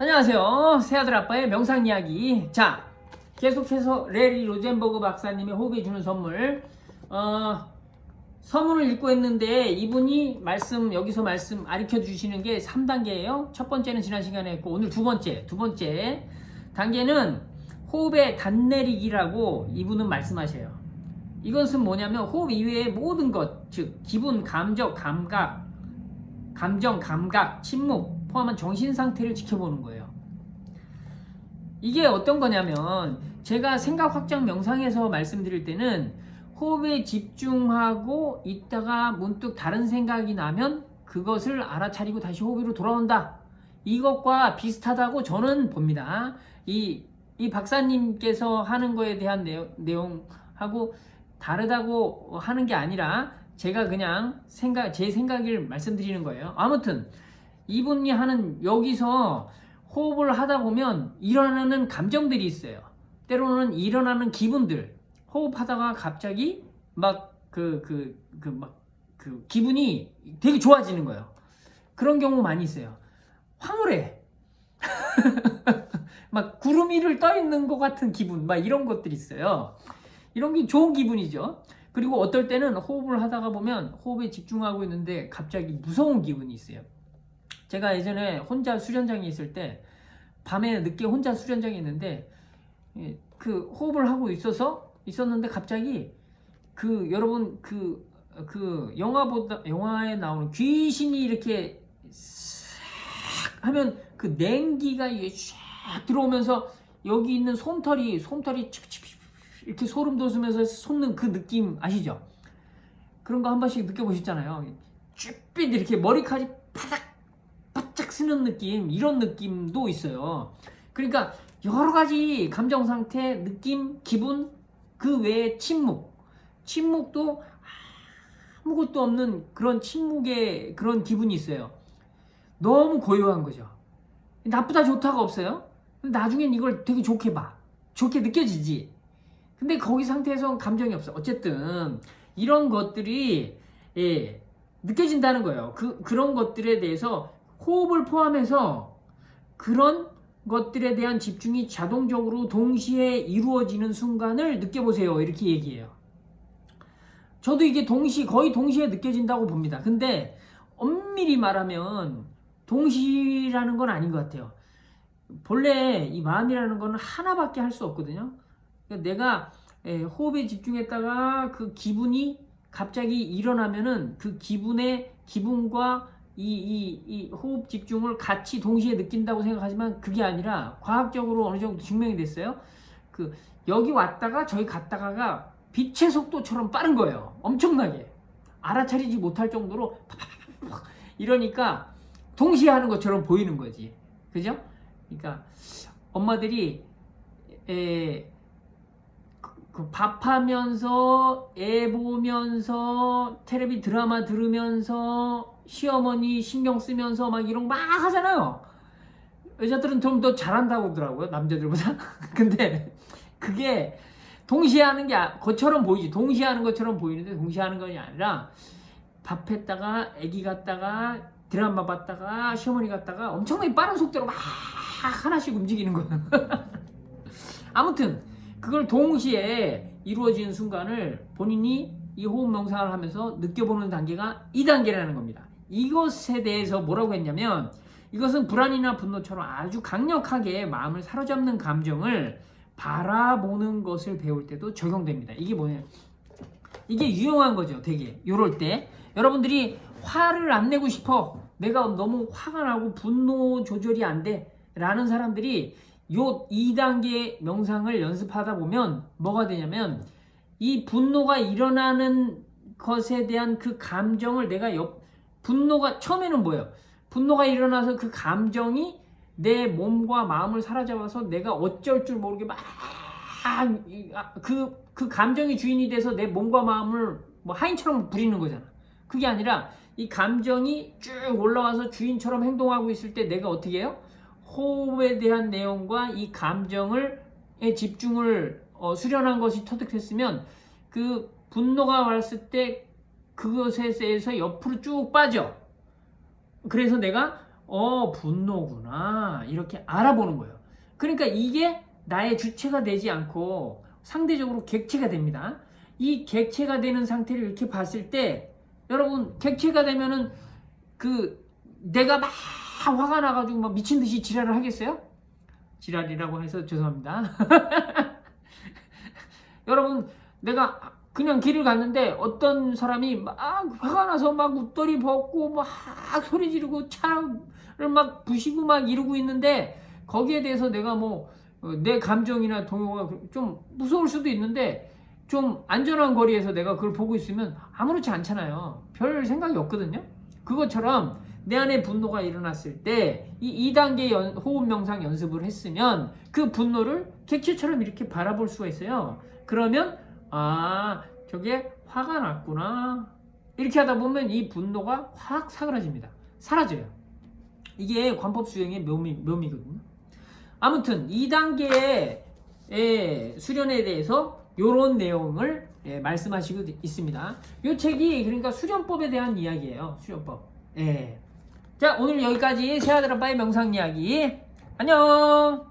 안녕하세요. 새아들 아빠의 명상 이야기. 자, 계속해서 레리 로젠버그 박사님의 호흡에 주는 선물. 서문을 읽고 있는데 이분이 여기서 말씀 가르쳐 주시는 게 3단계예요. 첫 번째는 지난 시간에 했고 오늘 두 번째 단계는 호흡의 단내리기라고 이분은 말씀하셔요. 이것은 뭐냐면 호흡 이외의 모든 것, 즉 기분, 감정, 감각, 침묵 포함한 정신 상태를 지켜보는 거예요. 이게 어떤 거냐면 제가 생각 확장 명상에서 말씀드릴 때는 호흡에 집중하고 있다가 문득 다른 생각이 나면 그것을 알아차리고 다시 호흡으로 돌아온다. 이것과 비슷하다고 저는 봅니다. 이 박사님께서 하는 거에 대한 내용하고 다르다고 하는 게 아니라 제가 그냥 제 생각을 말씀드리는 거예요. 아무튼 이분이 하는 여기서 호흡을 하다 보면 일어나는 감정들이 있어요. 때로는 일어나는 기분들. 호흡하다가 갑자기 기분이 되게 좋아지는 거예요. 그런 경우 많이 있어요. 황홀해. 막 구름 위를 떠 있는 것 같은 기분, 이런 것들이 있어요. 이런 게 좋은 기분이죠. 그리고 어떨 때는 호흡을 하다가 보면 호흡에 집중하고 있는데 갑자기 무서운 기분이 있어요. 제가 예전에 혼자 수련장에 있을 때 밤에 늦게 혼자 수련장에 있는데 그 호흡을 하고 있었는데 갑자기 여러분 영화에 나오는 귀신이 이렇게 싹 하면 그 냉기가 쫙 들어오면서 여기 있는 솜털이 이렇게 소름 돋으면서 솟는 그 느낌 아시죠? 그런 거 한 번씩 느껴보셨잖아요. 쭈삣 이렇게 머리카락이 바짝 쓰는 느낌, 이런 느낌도 있어요. 그러니까 여러 가지 감정 상태, 느낌, 기분, 그 외에 침묵도 아무것도 없는 그런 침묵의 그런 기분이 있어요. 너무 고요한 거죠. 나쁘다 좋다가 없어요. 나중엔 이걸 되게 좋게 느껴지지. 근데 거기 상태에서는 감정이 없어. 어쨌든 이런 것들이 느껴진다는 거예요. 그런 것들에 대해서 호흡을 포함해서 그런 것들에 대한 집중이 자동적으로 동시에 이루어지는 순간을 느껴보세요. 이렇게 얘기해요. 저도 이게 거의 동시에 느껴진다고 봅니다. 근데 엄밀히 말하면 동시라는 건 아닌 것 같아요. 본래 이 마음이라는 건 하나밖에 할 수 없거든요. 그러니까 내가 호흡에 집중했다가 그 기분이 갑자기 일어나면은 그 기분과 이 호흡 집중을 같이 동시에 느낀다고 생각하지만 그게 아니라 과학적으로 어느 정도 증명이 됐어요. 여기 왔다가 저기 갔다가가 빛의 속도처럼 빠른 거예요. 엄청나게 알아차리지 못할 정도로 이러니까 동시에 하는 것처럼 보이는 거지. 그죠? 그러니까 엄마들이 밥하면서 애 보면서 텔레비 드라마 들으면서 시어머니 신경 쓰면서 이런 거 막 하잖아요. 여자들은 좀 더 잘한다고 하더라고요, 남자들보다. 근데 그게 동시에 하는 게 것처럼 보이지. 동시에 하는 것처럼 보이는데 동시에 하는 건 아니라 밥 했다가 애기 갔다가 드라마 봤다가 시어머니 갔다가 엄청나게 빠른 속도로 막 하나씩 움직이는 거예요. 아무튼 그걸 동시에 이루어지는 순간을 본인이 이 호흡 명상을 하면서 느껴보는 단계가 2단계라는 겁니다. 이것에 대해서 뭐라고 했냐면 이것은 불안이나 분노처럼 아주 강력하게 마음을 사로잡는 감정을 바라보는 것을 배울 때도 적용됩니다. 이게 뭐예요? 이게 유용한 거죠. 되게 요럴 때 여러분들이 화를 안 내고 싶어, 내가 너무 화가 나고 분노 조절이 안 돼 라는 사람들이 요 2단계 명상을 연습하다 보면 뭐가 되냐면 이 분노가 일어나는 것에 대한 그 감정을 분노가 처음에는 뭐예요? 분노가 일어나서 그 감정이 내 몸과 마음을 사로잡아서 내가 어쩔 줄 모르게 그 감정이 주인이 돼서 내 몸과 마음을 하인처럼 부리는 거잖아. 그게 아니라 이 감정이 쭉 올라와서 주인처럼 행동하고 있을 때 내가 어떻게 해요? 호흡에 대한 내용과 이 감정의 집중을 수련한 것이 터득했으면 그 분노가 왔을 때 그것에 대해서 옆으로 쭉 빠져. 그래서 내가 분노구나 이렇게 알아보는 거예요. 그러니까 이게 나의 주체가 되지 않고 상대적으로 객체가 됩니다. 이 객체가 되는 상태를 이렇게 봤을 때 여러분 객체가 되면은 내가 막 화가 나가지고 막 미친 듯이 지랄을 하겠어요? 지랄이라고 해서 죄송합니다. 여러분 내가 그냥 길을 갔는데 어떤 사람이 막 화가 나서 막 웃더리 벗고 막 소리 지르고 차를 막 부시고 막 이러고 있는데 거기에 대해서 내가 내 감정이나 동요가 좀 무서울 수도 있는데 좀 안전한 거리에서 내가 그걸 보고 있으면 아무렇지 않잖아요. 별 생각이 없거든요. 그것처럼 내 안에 분노가 일어났을 때 이 2단계 호흡 명상 연습을 했으면 그 분노를 객체처럼 이렇게 바라볼 수가 있어요. 그러면 저게 화가 났구나 이렇게 하다 보면 이 분노가 확 사그라집니다. 사라져요. 이게 관법수행의 묘미거든요. 아무튼 2단계의 수련에 대해서 이런 내용을 말씀하시고 있습니다. 이 책이 그러니까 수련법에 대한 이야기예요. 수련법. 자, 오늘 여기까지 세아드라바의 명상 이야기. 안녕.